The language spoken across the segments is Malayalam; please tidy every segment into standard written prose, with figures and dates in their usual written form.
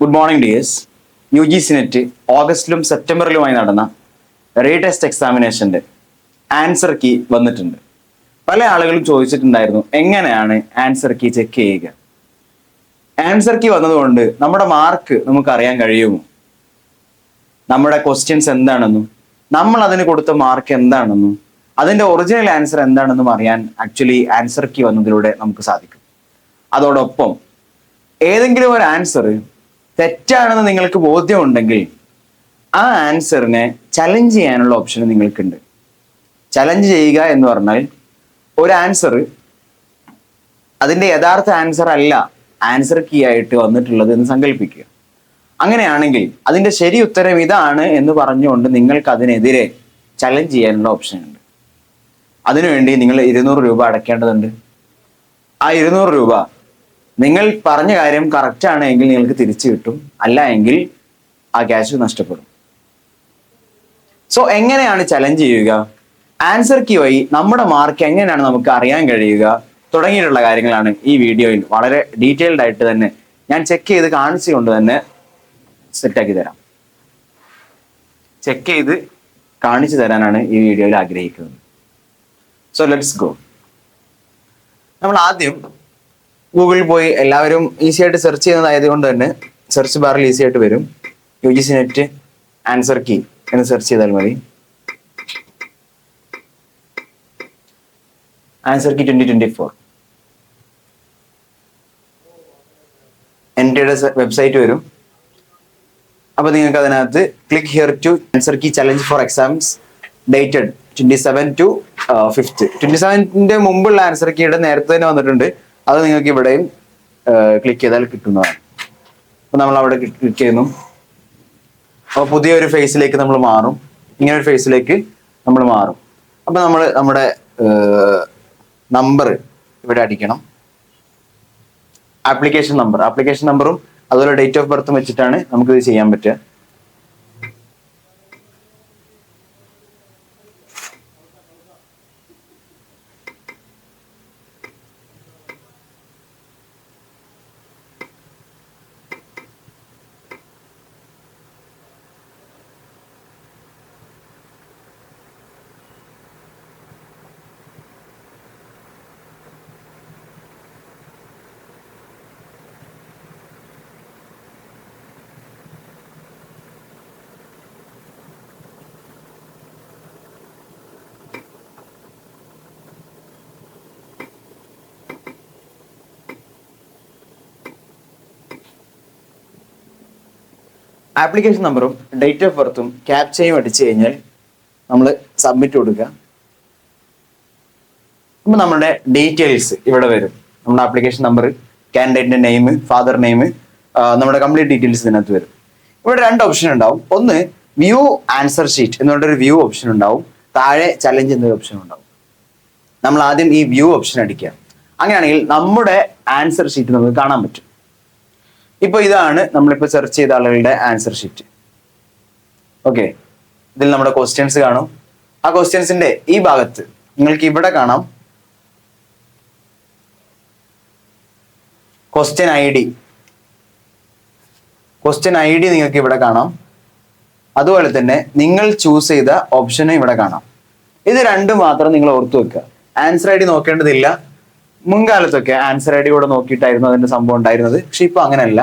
Good morning dears. UGC net ഓഗസ്റ്റിലും സെപ്റ്റംബറിലുമായി നടന്ന റീടെസ്റ്റ് എക്സാമിനേഷന്റെ ആൻസർ കീ വന്നിട്ടുണ്ട്. പല ആളുകളും ചോദിച്ചിട്ടുണ്ടായിരുന്നു എങ്ങനെയാണ് ആൻസർ കീ ചെക്ക് ചെയ്യുക. ആൻസർ കീ വന്നതുകൊണ്ട് നമ്മുടെ മാർക്ക് നമുക്ക് അറിയാൻ കഴിയുമോ? നമ്മുടെ ക്വസ്റ്റ്യൻസ് എന്താണെന്നും നമ്മൾ അതിന് കൊടുത്ത മാർക്ക് എന്താണെന്നും അതിന്റെ ഒറിജിനൽ ആൻസർ എന്താണെന്നും അറിയാൻ ആക്ച്വലി ആൻസർ കീ വന്നതിലൂടെ നമുക്ക് സാധിക്കും. അതോടൊപ്പം ഏതെങ്കിലും ഒരു ആൻസർ തെറ്റാണെന്ന് നിങ്ങൾക്ക് ബോധ്യമുണ്ടെങ്കിൽ ആ ആൻസറിനെ ചലഞ്ച് ചെയ്യാനുള്ള ഓപ്ഷൻ നിങ്ങൾക്കുണ്ട്. ചലഞ്ച് ചെയ്യുക എന്ന് പറഞ്ഞാൽ ഒരു ആൻസർ അതിന്റെ യഥാർത്ഥ ആൻസർ അല്ല ആൻസർ കീ ആയിട്ട് വന്നിട്ടുള്ളത് എന്ന് സങ്കല്പിക്കുക. അങ്ങനെയാണെങ്കിൽ അതിന്റെ ശരി ഉത്തരം ഇതാണ് എന്ന് പറഞ്ഞുകൊണ്ട് നിങ്ങൾക്ക് അതിനെതിരെ ചലഞ്ച് ചെയ്യാനുള്ള ഓപ്ഷൻ ഉണ്ട്. അതിനുവേണ്ടി നിങ്ങൾ 200 രൂപ അടയ്ക്കേണ്ടതുണ്ട്. ആ 200 രൂപ നിങ്ങൾ പറഞ്ഞ കാര്യം കറക്റ്റ് ആണ് എങ്കിൽ നിങ്ങൾക്ക് തിരിച്ചു കിട്ടും, അല്ല എങ്കിൽ ആ ക്യാഷ് നഷ്ടപ്പെടും. സോ എങ്ങനെയാണ് ചലഞ്ച് ചെയ്യുക, ആൻസർ കീ വഴി നമ്മുടെ മാർക്ക് എങ്ങനെയാണ് നമുക്ക് അറിയാൻ കഴിയുക തുടങ്ങിയിട്ടുള്ള കാര്യങ്ങളാണ് ഈ വീഡിയോയിൽ വളരെ ഡീറ്റെയിൽഡ് ആയിട്ട് തന്നെ ഞാൻ ചെക്ക് ചെയ്ത് കാണിച്ചുകൊണ്ട് തന്നെ സെറ്റാക്കി തരാം. ചെക്ക് ചെയ്ത് കാണിച്ചു തരാനാണ് ഈ വീഡിയോയിൽ ആഗ്രഹിക്കുന്നത്. So let's go. നമ്മൾ ആദ്യം ഗൂഗിളിൽ പോയി എല്ലാവരും ഈസി ആയിട്ട് സെർച്ച് ചെയ്യുന്നതായതുകൊണ്ട് തന്നെ സെർച്ച് ബാറിൽ ഈസി ആയിട്ട് വരും. UGC നെറ്റ് ആൻസർ കീ എന്ന് സെർച്ച് ചെയ്താൽ മതി. ആൻസർ കീ 2024 NTയുടെ വെബ്സൈറ്റ് വരും. അപ്പൊ നിങ്ങൾക്ക് അതിനകത്ത് click here to answer key challenge for exams dated 27 to 5th. 27ന്റെ മുമ്പുള്ള ആൻസർ കീയുടെ നേരത്തെ തന്നെ വന്നിട്ടുണ്ട്. അത് നിങ്ങൾക്ക് ഇവിടെയും ക്ലിക്ക് ചെയ്താൽ കിട്ടുന്നതാണ്. അപ്പൊ നമ്മൾ അവിടെ ക്ലിക്ക് ചെയ്യുന്നു. അപ്പൊ പുതിയൊരു ഫേസിലേക്ക് നമ്മൾ മാറും. ഇങ്ങനെ ഒരു ഫേസിലേക്ക് നമ്മൾ മാറും. അപ്പൊ നമ്മൾ നമ്മുടെ നമ്പർ ഇവിടെ അടിക്കണം. ആപ്ലിക്കേഷൻ നമ്പറും അതുപോലെ ഡേറ്റ് ഓഫ് ബർത്തും വെച്ചിട്ടാണ് നമുക്കിത് ചെയ്യാൻ പറ്റുക. ആപ്ലിക്കേഷൻ നമ്പറും ഡേറ്റ് ഓഫ് ബർത്തും ക്യാപ്ചയും അടിച്ചു കഴിഞ്ഞാൽ നമ്മൾ സബ്മിറ്റ് കൊടുക്കുക. അപ്പൊ നമ്മുടെ ഡീറ്റെയിൽസ് ഇവിടെ വരും. നമ്മുടെ ആപ്ലിക്കേഷൻ നമ്പർ, കാൻഡിഡേറ്റിന്റെ നെയിം, ഫാദർ നെയിം, നമ്മുടെ കംപ്ലീറ്റ് ഡീറ്റെയിൽസ് ഇതിനകത്ത് വരും. ഇവിടെ 2 ഓപ്ഷൻ ഉണ്ടാവും. ഒന്ന് വ്യൂ ആൻസർ ഷീറ്റ് എന്നുള്ളൊരു വ്യൂ ഓപ്ഷൻ ഉണ്ടാവും. താഴെ ചലഞ്ച് എന്നൊരു ഓപ്ഷൻ ഉണ്ടാവും. നമ്മൾ ആദ്യം ഈ വ്യൂ ഓപ്ഷൻ അടിക്കുക. അങ്ങനെയാണെങ്കിൽ നമ്മുടെ ആൻസർ ഷീറ്റ് നമുക്ക് കാണാൻ പറ്റും. ഇപ്പൊ ഇതാണ് നമ്മളിപ്പോ സെർച്ച് ചെയ്ത ആളുകളുടെ ആൻസർ ഷീറ്റ്. ഓക്കെ, ഇതിൽ നമ്മുടെ ക്വസ്റ്റ്യൻസ് കാണും. ആ ക്വസ്റ്റ്യൻസിന്റെ ഈ ഭാഗത്ത് നിങ്ങൾക്ക് ഇവിടെ കാണാം ക്വസ്റ്റ്യൻ ഐ ഡി നിങ്ങൾക്ക് ഇവിടെ കാണാം. അതുപോലെ തന്നെ നിങ്ങൾ ചൂസ് ചെയ്ത ഓപ്ഷനും ഇവിടെ കാണാം. ഇത് രണ്ടും മാത്രം നിങ്ങൾ ഓർത്തു വെക്കുക. ആൻസർ ഐ ഡി നോക്കേണ്ടതില്ല. മുൻകാലത്തൊക്കെ ആൻസർ ഐ ഡി കൂടെ നോക്കിയിട്ടായിരുന്നു അതിന്റെ സംഭവം ഉണ്ടായിരുന്നത്. പക്ഷെ ഇപ്പൊ അങ്ങനെയല്ല.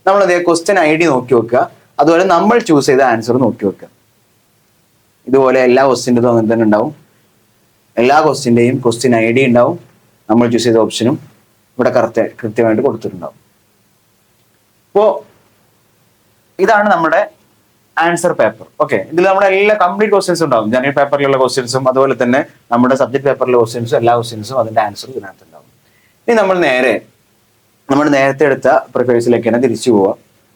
നമ്മൾ അതേ ക്വസ്റ്റ്യൻ ഐ ഡി നോക്കി വെക്കുക. അതുപോലെ നമ്മൾ ചൂസ് ചെയ്ത ആൻസർ നോക്കി വെക്കുക. ഇതുപോലെ എല്ലാ ക്വസ്റ്റ്യൻ്റെതും അങ്ങനെ തന്നെ ഉണ്ടാവും. എല്ലാ ക്വസ്റ്റ്യൻ്റെയും ക്വസ്റ്റ്യൻ ഐ ഡി ഉണ്ടാവും. നമ്മൾ ചൂസ് ചെയ്ത ഓപ്ഷനും ഇവിടെ കൃത്യമായിട്ട് കൊടുത്തിട്ടുണ്ടാവും. അപ്പോ ഇതാണ് നമ്മുടെ ആൻസർ പേപ്പർ. ഓക്കെ, ഇതിൽ നമ്മുടെ എല്ലാ കംപ്ലീറ്റ് ക്വസ്റ്റ്യൻസ് ഉണ്ടാവും. ജനറൽ പേപ്പറിലുള്ള ക്വസ്റ്റ്യൻസും അതുപോലെ തന്നെ നമ്മുടെ സബ്ജക്ട് പേപ്പറിലെ ക്വസ്റ്റ്യൻസും എല്ലാ ക്വസ്റ്റ്യൻസും അതിന്റെ ആൻസർ ഇതിനകത്ത് ഉണ്ടാവും. ഇനി നമ്മൾ നേരത്തെ എടുത്ത പ്രിഫേഴ്സിലേക്ക് തന്നെ തിരിച്ചു പോവുക.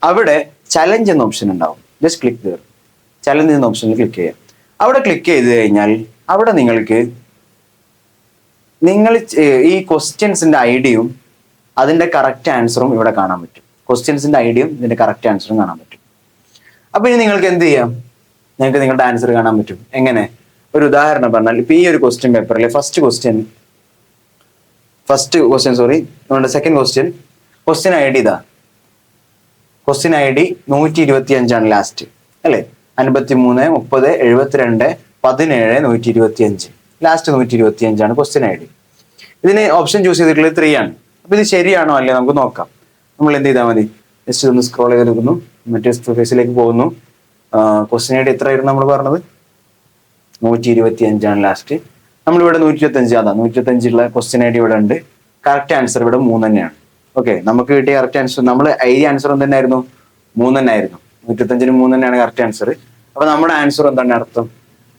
അവിടെ ചലഞ്ച് എന്ന ഓപ്ഷൻ ഉണ്ടാവും. ജസ്റ്റ് ക്ലിക്ക് ചെയ്യുക. ചലഞ്ച് എന്ന ഓപ്ഷനിൽ ക്ലിക്ക് ചെയ്യുക. അവിടെ ക്ലിക്ക് ചെയ്ത് കഴിഞ്ഞാൽ അവിടെ നിങ്ങൾക്ക് ഈ ക്വസ്റ്റ്യൻസിന്റെ ഐഡിയും അതിന്റെ കറക്റ്റ് ആൻസറും ഇവിടെ കാണാൻ പറ്റും. ക്വസ്റ്റ്യൻസിന്റെ ഐഡിയും ഇതിന്റെ കറക്റ്റ് ആൻസറും കാണാൻ പറ്റും. അപ്പൊ ഇനി നിങ്ങൾക്ക് എന്ത് ചെയ്യാം, നിങ്ങൾക്ക് നിങ്ങളുടെ ആൻസർ കാണാൻ പറ്റും. എങ്ങനെ? ഒരു ഉദാഹരണം പറഞ്ഞാൽ ഇപ്പൊ ഈ ഒരു ക്വസ്റ്റ്യൻ പേപ്പറിലെ ഫസ്റ്റ് ക്വസ്റ്റ്യൻ നമ്മുടെ സെക്കൻഡ് ക്വസ്റ്റ്യൻ ഐ ഡി ഇതാ. ക്വസ്റ്റ്യൻ ഐ ഡി 125 ലാസ്റ്റ് അല്ലേ? 53 30 72 17 125 ലാസ്റ്റ് 125 ക്വസ്റ്റ്യൻ ഐ ഡി. ഇതിന് ഓപ്ഷൻ ചൂസ് ചെയ്തിട്ടുള്ളത് 3 ആണ്. അപ്പൊ ഇത് ശരിയാണോ അല്ലേ നമുക്ക് നോക്കാം. നമ്മൾ എന്ത് ചെയ്താൽ മതി, ജസ്റ്റ് ഒന്ന് സ്ക്രോൾ ചെയ്തെടുക്കുന്നു, മറ്റേ ഫേസിലേക്ക് പോകുന്നു. ക്വസ്റ്റ്യൻ ഐ ഡി എത്രയായിരുന്നു നമ്മൾ പറഞ്ഞത്? 125 ലാസ്റ്റ്. നമ്മളിവിടെ 125, അതാ 125 ക്വസ്റ്റ്യൻ ഐ ഡി ഇവിടെ ഉണ്ട്. കറക്റ്റ് ആൻസർ ഇവിടെ 3 തന്നെയാണ്. ഓക്കെ, നമുക്ക് കിട്ടിയ കറക്റ്റ് ആൻസർ, നമ്മൾ എഴുതിയ ആൻസർ എന്തെന്നായിരുന്നു? 3 തന്നെ ആയിരുന്നു. 125 3 തന്നെയാണ് കറക്റ്റ് ആൻസർ. അപ്പൊ നമ്മുടെ ആൻസർ എന്താണ് അർത്ഥം?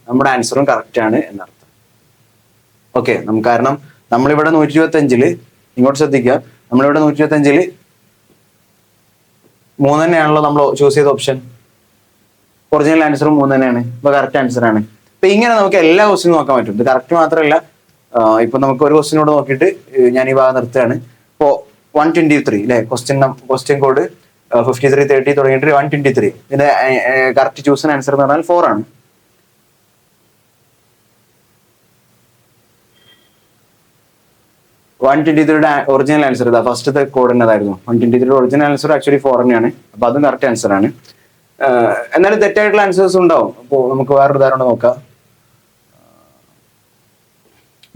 നമ്മുടെ ആൻസറും കറക്റ്റ് ആണ് എന്നർത്ഥം. ഓക്കെ, നമുക്ക് കാരണം നമ്മളിവിടെ 125 ഇങ്ങോട്ട് ശ്രദ്ധിക്കുക, നമ്മളിവിടെ 125 3 തന്നെയാണല്ലോ നമ്മൾ ചൂസ് ചെയ്ത ഓപ്ഷൻ. ഒറിജിനൽ ആൻസറും 3 തന്നെയാണ്. ഇപ്പൊ കറക്റ്റ് ആൻസർ ആണ്. അപ്പൊ ഇങ്ങനെ നമുക്ക് എല്ലാ ക്വസ്റ്റിനും നോക്കാൻ പറ്റും. ഇത് കറക്റ്റ് മാത്രമല്ല, ഇപ്പൊ നമുക്ക് ഒരു ക്വസ്റ്റിനോട് നോക്കിയിട്ട് ഞാൻ ഈ ഭാഗം നിർത്തുകയാണ്. ഇപ്പോ 123 അല്ലെ, ക്വസ്റ്റ്യൻ കോഡ് 5330 തുടങ്ങിയിട്ട് 123. ഇതിന്റെ കറക്റ്റ് ചൂസൺ ആൻസർ എന്ന് പറഞ്ഞാൽ 4 ആണ്. ഒറിജിനൽ ആൻസർ ഇതാ, ഫസ്റ്റത്തെ കോഡ് എന്നതായിരുന്നു 123. ഒറിജിനൽ ആൻസർ ആക്ച്വലി 4 തന്നെയാണ്. അപ്പൊ അതും കറക്റ്റ് ആൻസർ ആണ്. എന്നാലും തെറ്റായിട്ടുള്ള ആൻസേഴ്സ് ഉണ്ടാവും. അപ്പോൾ നമുക്ക് വേറൊരു ഉദാഹരണം നോക്കാം.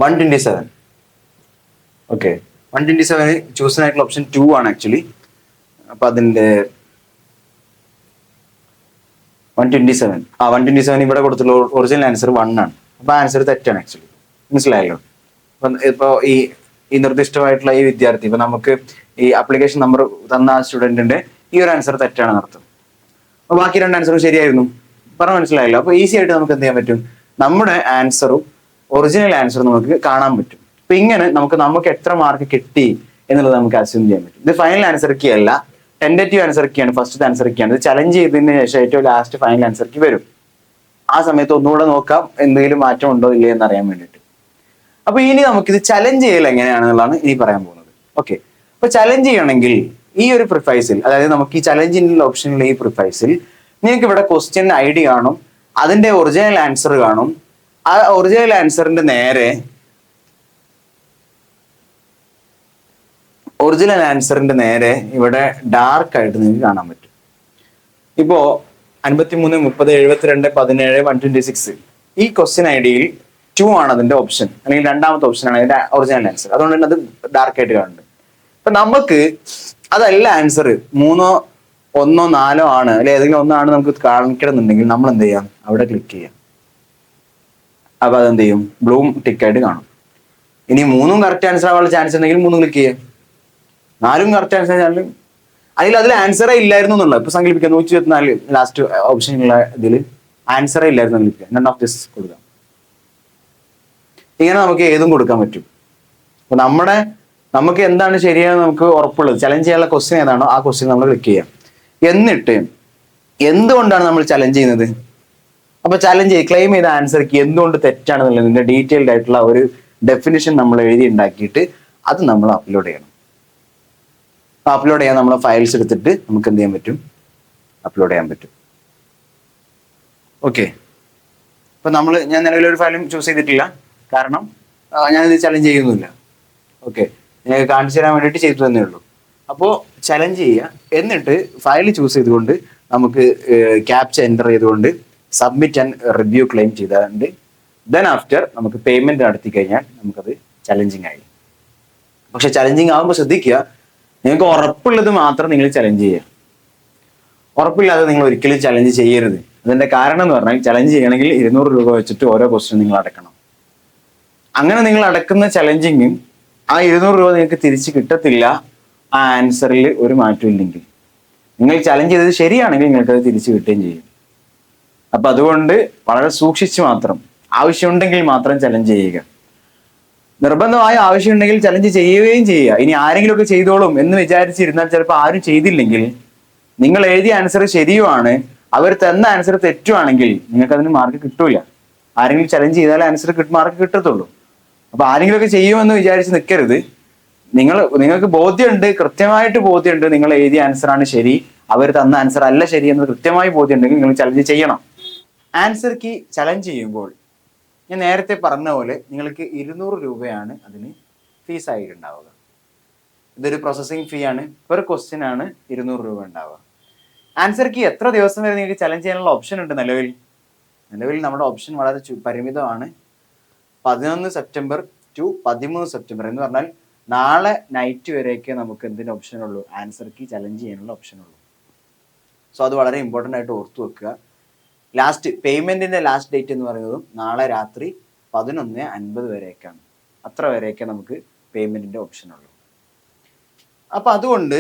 127. ഓക്കെ, 127 ചൂസൺ ആയിട്ടുള്ള ഓപ്ഷൻ 2 ആണ് ആക്ച്വലി. അപ്പൊ അതിന്റെ 127 ഇവിടെ കൊടുത്തുള്ള ഒറിജിനൽ ആൻസർ 1 ആണ്. അപ്പൊ ആൻസർ തെറ്റാണ് ആക്ച്വലി. മനസ്സിലായല്ലോ? അപ്പൊ ഇപ്പൊ ഈ നിർദ്ദിഷ്ടമായിട്ടുള്ള ഈ വിദ്യാർത്ഥി, ഇപ്പൊ നമുക്ക് ഈ ആപ്ലിക്കേഷൻ നമ്പർ തന്ന ആ സ്റ്റുഡന്റിന്റെ ഈ ഒരു ആൻസർ തെറ്റാണെന്ന് അർത്ഥം. അപ്പൊ ബാക്കി 2 ആൻസറും ശരിയായിരുന്നു. പറഞ്ഞ മനസ്സിലായല്ലോ? അപ്പൊ ഈസി ആയിട്ട് നമുക്ക് എന്ത് ചെയ്യാൻ പറ്റും, നമ്മുടെ ആൻസറും ഒറിജിനൽ ആൻസറും നമുക്ക് കാണാൻ പറ്റും. അപ്പൊ ഇങ്ങനെ നമുക്ക് എത്ര മാർക്ക് കിട്ടി എന്നുള്ളത് നമുക്ക് അസ്യൂം ചെയ്യാൻ പറ്റും. ഇത് ഫൈനൽ ആൻസർ കീ അല്ല, ടെന്റേറ്റീവ് ആൻസർ കീ ആണ്, ഫസ്റ്റ് ആൻസർ കീ ആണ്. ഇത് ചലഞ്ച് ചെയ്തതിന് ശേഷം ഏറ്റവും ലാസ്റ്റ് ഫൈനൽ ആൻസർ കീ വരും. ആ സമയത്ത് ഒന്നുകൂടെ നോക്കാം എന്തെങ്കിലും മാറ്റം ഉണ്ടോ ഇല്ലേ എന്ന് അറിയാൻ വേണ്ടിയിട്ട്. അപ്പൊ ഇനി നമുക്കിത് ചലഞ്ച് ചെയ്യൽ എങ്ങനെയാണെന്നുള്ളതാണ് ഇനി പറയാൻ പോകുന്നത്. ഓക്കെ, അപ്പൊ ചലഞ്ച് ചെയ്യണമെങ്കിൽ ഈ ഒരു പ്രിഫൈസിൽ, അതായത് നമുക്ക് ഈ ചലഞ്ചിനുള്ള ഓപ്ഷനിൽ ഈ പ്രിഫൈസിൽ നിങ്ങൾക്ക് ഇവിടെ ക്വസ്റ്റ്യൻ ഐ ഡി കാണും, അതിന്റെ ഒറിജിനൽ ആൻസർ കാണും. ആ ഒറിജിനൽ ആൻസറിന്റെ നേരെ ഇവിടെ ഡാർക്ക് ആയിട്ട് നിങ്ങൾക്ക് കാണാൻ പറ്റും. ഇപ്പോ 53 30 72 17 126 ഈ ക്വസ്റ്റ്യൻ ഐ ഡിയിൽ 2 ആണ് അതിന്റെ ഓപ്ഷൻ, അല്ലെങ്കിൽ രണ്ടാമത്തെ ഓപ്ഷൻ ആണ് അതിന്റെ ഒറിജിനൽ ആൻസർ. അതുകൊണ്ട് തന്നെ അത് ഡാർക്ക് ആയിട്ട് കാണുന്നുണ്ട്. അപ്പൊ നമുക്ക് അതല്ല ആൻസർ 3 1 4 ആണ്, അല്ലെ ഏതെങ്കിലും ഒന്നാണ് നമുക്ക് കാണിക്കണമെന്നുണ്ടെങ്കിൽ നമ്മൾ എന്ത് ചെയ്യാം, അവിടെ ക്ലിക്ക് ചെയ്യാം. അപ്പൊ അതെന്ത് ചെയ്യും, ബ്ലൂ ടിക്കായിട്ട് കാണും. ഇനി 3 കറക്റ്റ് ആൻസർ ആവാനുള്ള ചാൻസ് ഉണ്ടെങ്കിൽ 3 ക്ലിക്ക് ചെയ്യാം. 4 കറക്റ്റ് ആൻസർ അതിൽ ആൻസറേ ഇല്ലായിരുന്നു എന്നുള്ളത് ഇപ്പൊ സങ്കല്പിക്കാം. 124 ലാസ്റ്റ് ഓപ്ഷനുള്ള ഇതിൽ ആൻസറേ ഇല്ലായിരുന്നു ക്ലിക്ക്, നൺ ഓഫ് ദിസ് കൊടുക്കാം. ഇങ്ങനെ നമുക്ക് ഏതും കൊടുക്കാൻ പറ്റും. അപ്പൊ നമുക്ക് എന്താണ് ശരിയാണെന്ന് നമുക്ക് ഉറപ്പുള്ളത്, ചലഞ്ച് ചെയ്യാനുള്ള ക്വസ്റ്റ്യൻ ഏതാണോ ആ ക്വസ്റ്റ്യൻ നമ്മൾ ക്ലിക്ക് ചെയ്യാം. എന്നിട്ട് എന്തുകൊണ്ടാണ് നമ്മൾ ചലഞ്ച് ചെയ്യുന്നത്, അപ്പൊ ചലഞ്ച് ക്ലെയിം ചെയ്ത ആൻസർക്ക് എന്തുകൊണ്ട് തെറ്റാണെന്നുള്ളതിന്റെ ഡീറ്റെയിൽഡ് ആയിട്ടുള്ള ഒരു ഡെഫിനിഷൻ നമ്മൾ എഴുതി ഉണ്ടാക്കിയിട്ട് അത് നമ്മൾ അപ്ലോഡ് ചെയ്യണം. അപ്ലോഡ് ചെയ്യാൻ നമ്മളെ ഫയൽസ് എടുത്തിട്ട് നമുക്ക് എന്ത് ചെയ്യാൻ പറ്റും, അപ്ലോഡ് ചെയ്യാൻ പറ്റും. ഓക്കെ, അപ്പൊ ഞാൻ നിലവിലൊരു ഫയലും ചൂസ് ചെയ്തിട്ടില്ല, കാരണം ഞാനിത് ചലഞ്ച് ചെയ്യുന്നില്ല. ഓക്കെ, ഞാൻ കാണിച്ചു തരാൻ വേണ്ടിയിട്ട് ചെയ്തു തന്നേ ഉള്ളൂ. അപ്പോൾ ചലഞ്ച് ചെയ്യുക, എന്നിട്ട് ഫയൽ ചൂസ് ചെയ്തുകൊണ്ട് നമുക്ക് ക്യാപ്ച എൻ്റർ ചെയ്തുകൊണ്ട് സബ്മിറ്റ് ആൻഡ് റിവ്യൂ ക്ലെയിം ചെയ്തുകൊണ്ട് ദെൻ ആഫ്റ്റർ നമുക്ക് പേയ്മെന്റ് നടത്തി കഴിഞ്ഞാൽ നമുക്കത് ചലഞ്ചിങ് ആയി. പക്ഷെ ചലഞ്ചിങ് ആകുമ്പോൾ ശ്രദ്ധിക്കുക, നിങ്ങൾക്ക് ഉറപ്പുള്ളത് മാത്രം നിങ്ങൾ ചലഞ്ച് ചെയ്യുക. ഉറപ്പില്ലാതെ നിങ്ങൾ ഒരിക്കലും ചലഞ്ച് ചെയ്യരുത്. അതിന്റെ കാരണം എന്ന് പറഞ്ഞാൽ ചലഞ്ച് ചെയ്യണമെങ്കിൽ 200 രൂപ വെച്ചിട്ട് ഓരോ ക്വസ്റ്റ്യൻ നിങ്ങൾ അടക്കണം. അങ്ങനെ നിങ്ങൾ അടക്കുന്ന ചലഞ്ചിങ്ങും ആ 200 രൂപ നിങ്ങൾക്ക് തിരിച്ച് കിട്ടത്തില്ല ആ ആൻസറിൽ ഒരു മാറ്റം ഇല്ലെങ്കിൽ. നിങ്ങൾ ചലഞ്ച് ചെയ്തത് ശരിയാണെങ്കിൽ നിങ്ങൾക്ക് അത് തിരിച്ചു കിട്ടുകയും ചെയ്യും. അപ്പൊ അതുകൊണ്ട് വളരെ സൂക്ഷിച്ച് മാത്രം, ആവശ്യമുണ്ടെങ്കിൽ മാത്രം ചലഞ്ച് ചെയ്യുക. നിർബന്ധമായ ആവശ്യമുണ്ടെങ്കിൽ ചലഞ്ച് ചെയ്യുകയും ചെയ്യുക. ഇനി ആരെങ്കിലും ഒക്കെ ചെയ്തോളും എന്ന് വിചാരിച്ചിരുന്നാൽ ചിലപ്പോൾ ആരും ചെയ്തില്ലെങ്കിൽ, നിങ്ങൾ എഴുതിയ ആൻസർ ശരിയുമാണ്, അവർ തന്ന ആൻസർ തെറ്റുവാണെങ്കിൽ നിങ്ങൾക്ക് അതിന് മാർക്ക് കിട്ടൂല. ആരെങ്കിലും ചലഞ്ച് ചെയ്താലേ ആൻസർ മാർക്ക് കിട്ടത്തുള്ളൂ. അപ്പൊ ആരെങ്കിലും ഒക്കെ ചെയ്യുമെന്ന് വിചാരിച്ച് നിൽക്കരുത്. നിങ്ങൾക്ക് ബോധ്യമുണ്ട്, കൃത്യമായിട്ട് ബോധ്യമുണ്ട് നിങ്ങൾ എഴുതിയ ആൻസർ ആണ് ശരി, അവർ തന്ന ആൻസർ അല്ല ശരി എന്ന് കൃത്യമായി ബോധ്യമുണ്ടെങ്കിൽ നിങ്ങൾ ചലഞ്ച് ചെയ്യണം. ആൻസർ കീ ചലഞ്ച് ചെയ്യുമ്പോൾ ഞാൻ നേരത്തെ പറഞ്ഞ പോലെ നിങ്ങൾക്ക് 200 രൂപയാണ് അതിന് ഫീസ് ആയിട്ടുണ്ടാവുക. ഇതൊരു പ്രോസസ്സിംഗ് ഫീ ആണ്, പെർ ക്വസ്റ്റ്യൻ ആണ് 200 രൂപ ഉണ്ടാവുക. ആൻസർ കീ എത്ര ദിവസം വരെ നിങ്ങൾക്ക് ചലഞ്ച് ചെയ്യാനുള്ള ഓപ്ഷൻ ഉണ്ട് നിലവിൽ? നിലവിൽ നമ്മുടെ ഓപ്ഷൻ വളരെ പരിമിതമാണ്. 11 സെപ്റ്റംബർ ടു 13 സെപ്റ്റംബർ എന്ന് പറഞ്ഞാൽ നാളെ നൈറ്റ് വരെയൊക്കെ നമുക്ക് എന്തിന് ഓപ്ഷൻ ഉള്ളൂ? ആൻസർ കീ ചലഞ്ച് ചെയ്യാനുള്ള ഓപ്ഷൻ ഉള്ളൂ. സോ അത് വളരെ ഇമ്പോർട്ടൻ്റ് ആയിട്ട് ഓർത്തു വെക്കുക. ലാസ്റ്റ് പേയ്മെന്റിന്റെ ലാസ്റ്റ് ഡേറ്റ് എന്ന് പറയുന്നതും നാളെ രാത്രി 11:50 വരെയൊക്കെയാണ്. അത്ര വരെയൊക്കെ നമുക്ക് പേയ്മെന്റിന്റെ ഓപ്ഷൻ ഉള്ളൂ. അപ്പൊ അതുകൊണ്ട്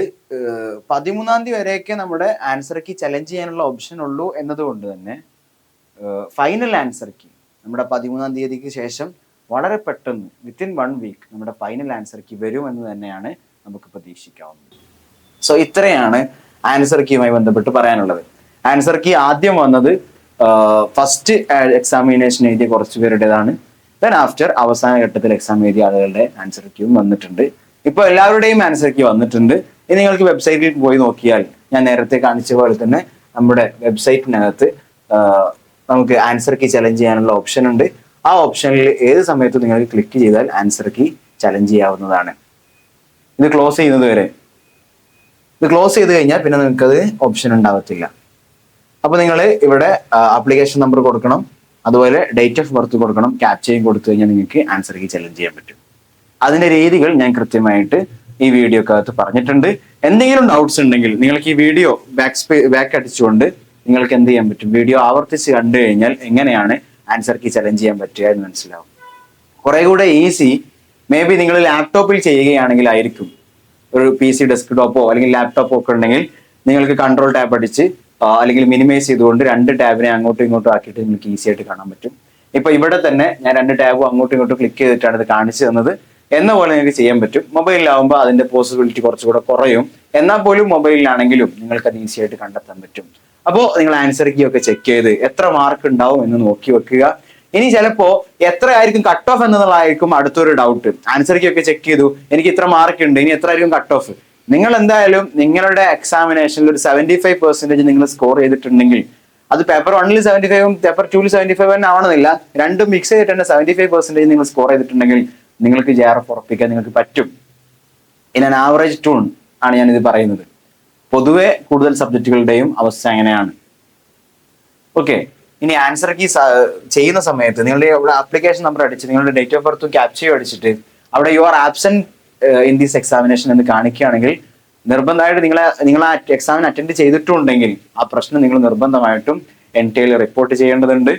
13 തീയതി വരെയൊക്കെ നമ്മുടെ ആൻസർ കീ ചലഞ്ച് ചെയ്യാനുള്ള ഓപ്ഷൻ ഉള്ളൂ എന്നതുകൊണ്ട് തന്നെ ഫൈനൽ ആൻസർ കീ നമ്മുടെ 13 തീയതിക്ക് ശേഷം വളരെ പെട്ടെന്ന് വിത്തിൻ 1 വീക്ക് നമ്മുടെ ഫൈനൽ ആൻസർ കീ വരുമെന്ന് തന്നെയാണ് നമുക്ക് പ്രതീക്ഷിക്കാവുന്നത്. സോ ഇത്രയാണ് ആൻസർ കീയുമായി ബന്ധപ്പെട്ട് പറയാനുള്ളത്. ആൻസർ കീ ആദ്യം വന്നത് ഫസ്റ്റ് എക്സാമിനേഷൻ എഴുതിയ കുറച്ച് പേരുടേതാണ്. ദെൻ ആഫ്റ്റർ അവസാന ഘട്ടത്തിൽ എക്സാം എഴുതിയ ആളുകളുടെ ആൻസർ കീയും വന്നിട്ടുണ്ട്. ഇപ്പോൾ എല്ലാവരുടെയും ആൻസർ കീ വന്നിട്ടുണ്ട്. ഇനി നിങ്ങൾക്ക് വെബ്സൈറ്റിൽ പോയി നോക്കിയാൽ ഞാൻ നേരത്തെ കാണിച്ച പോലെ തന്നെ നമ്മുടെ വെബ്സൈറ്റിനകത്ത് നമുക്ക് ആൻസർ കീ ചലഞ്ച് ചെയ്യാനുള്ള ഓപ്ഷൻ ഉണ്ട്. ആ ഓപ്ഷനിൽ ഏത് സമയത്തും നിങ്ങൾക്ക് ക്ലിക്ക് ചെയ്താൽ ആൻസർ കീ ചലഞ്ച് ചെയ്യാവുന്നതാണ്. ഇത് ക്ലോസ് ചെയ്യുന്നത് വരെ. ഇത് ക്ലോസ് ചെയ്ത് കഴിഞ്ഞാൽ പിന്നെ നിങ്ങൾക്കത് ഓപ്ഷൻ ഉണ്ടാവത്തില്ല. അപ്പോൾ നിങ്ങൾ ഇവിടെ ആപ്ലിക്കേഷൻ നമ്പർ കൊടുക്കണം, അതുപോലെ ഡേറ്റ് ഓഫ് ബർത്ത് കൊടുക്കണം. ക്യാപ്ചയും കൊടുത്തു കഴിഞ്ഞാൽ നിങ്ങൾക്ക് ആൻസർ കീ ചലഞ്ച് ചെയ്യാൻ പറ്റും. അതിന്റെ രീതികൾ ഞാൻ കൃത്യമായിട്ട് ഈ വീഡിയോക്കകത്ത് പറഞ്ഞിട്ടുണ്ട്. എന്തെങ്കിലും ഡൗട്ട്സ് ഉണ്ടെങ്കിൽ നിങ്ങൾക്ക് ഈ വീഡിയോ ബാക്ക് അടിച്ചുകൊണ്ട് നിങ്ങൾക്ക് എന്ത് ചെയ്യാൻ പറ്റും? വീഡിയോ ആവർത്തിച്ച് കണ്ടു കഴിഞ്ഞാൽ എങ്ങനെയാണ് ആൻസർ കീ ചലഞ്ച് ചെയ്യാൻ പറ്റുക എന്ന് മനസ്സിലാവും. കുറെ കൂടെ ഈസി മേ ബി നിങ്ങൾ ലാപ്ടോപ്പിൽ ചെയ്യുകയാണെങ്കിൽ ആയിരിക്കും. ഒരു PC ഡെസ്ക്ടോപ്പോ അല്ലെങ്കിൽ ലാപ്ടോപ്പോ ഒക്കെ ഉണ്ടെങ്കിൽ നിങ്ങൾക്ക് കൺട്രോൾ ടാബ് അടിച്ച് അല്ലെങ്കിൽ മിനിമൈസ് ചെയ്തുകൊണ്ട് 2 ടാബിനെ അങ്ങോട്ടും ഇങ്ങോട്ടും ആക്കിയിട്ട് നിങ്ങൾക്ക് ഈസി ആയിട്ട് കാണാൻ പറ്റും. ഇപ്പൊ ഇവിടെ തന്നെ ഞാൻ 2 ടാബും അങ്ങോട്ടും ഇങ്ങോട്ടും ക്ലിക്ക് ചെയ്തിട്ടാണ് ഇത് കാണിച്ചു തന്നത്. എന്ന പോലെ നിങ്ങൾക്ക് ചെയ്യാൻ പറ്റും. മൊബൈലിലാവുമ്പോൾ അതിന്റെ പോസിബിലിറ്റി കുറച്ചുകൂടെ കുറയും. എന്നാൽ പോലും മൊബൈലിലാണെങ്കിലും നിങ്ങൾക്ക് അത് ഈസി ആയിട്ട് കണ്ടെത്താൻ പറ്റും. അപ്പോൾ നിങ്ങൾ ആൻസർ കീ ഒക്കെ ചെക്ക് ചെയ്ത് എത്ര മാർക്ക് ഉണ്ടാവും എന്ന് നോക്കി വെക്കുക. ഇനി ചിലപ്പോ എത്ര ആയിരിക്കും കട്ട് ഓഫ് എന്നതായിരിക്കും അടുത്തൊരു ഡൗട്ട്. ആൻസർ കീ ഒക്കെ ചെക്ക് ചെയ്തു, എനിക്ക് ഇത്ര മാർക്ക് ഉണ്ട്, ഇനി എത്ര ആയിരിക്കും കട്ട് ഓഫ്? നിങ്ങൾ എന്തായാലും നിങ്ങളുടെ എക്സാമിനേഷനിൽ ഒരു 75% നിങ്ങൾ സ്കോർ ചെയ്തിട്ടുണ്ടെങ്കിൽ അത് പേപ്പർ 1 75 പേപ്പർ 2 75 തന്നെ ആവണമെന്നില്ല, രണ്ടും മിക്സ് ചെയ്തിട്ട് തന്നെ 75% നിങ്ങൾ സ്കോർ ചെയ്തിട്ടുണ്ടെങ്കിൽ നിങ്ങൾക്ക് JRF ഉറപ്പിക്കാൻ നിങ്ങൾക്ക് പറ്റും. ഇൻ ആൻ ആവറേജ് ടൂൺ ആണ് ഞാനിത് പറയുന്നത്. പൊതുവെ കൂടുതൽ സബ്ജക്റ്റുകളുടെയും അവസ്ഥ അങ്ങനെയാണ്. ഓക്കെ, ഇനി ആൻസർ കീ ചെയ്യുന്ന സമയത്ത് നിങ്ങളുടെ ഇവിടെ ആപ്ലിക്കേഷൻ നമ്പർ അടിച്ച് നിങ്ങളുടെ ഡേറ്റ് ഓഫ് ബർത്തും ക്യാപ്ചയും അടിച്ചിട്ട് അവിടെ you are absent in this examination എന്ന് കാണിക്കുകയാണെങ്കിൽ നിർബന്ധമായിട്ട് നിങ്ങൾ ആ എക്സാമിന് അറ്റൻഡ് ചെയ്തിട്ടുണ്ടെങ്കിൽ ആ പ്രശ്നം നിങ്ങൾ നിർബന്ധമായിട്ടും NTAയിൽ റിപ്പോർട്ട് ചെയ്യേണ്ടതുണ്ട്.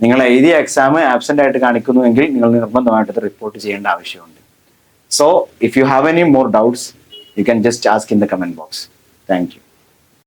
നിങ്ങൾ എഴുതിയ എക്സാം ആബ്സെന്റ് ആയിട്ട് കാണിക്കുന്നുവെങ്കിൽ നിങ്ങൾ നിർബന്ധമായിട്ട് അത് റിപ്പോർട്ട് ചെയ്യേണ്ട ആവശ്യമുണ്ട്. So if you have any more doubts you can just ask in the comment box. Thank you.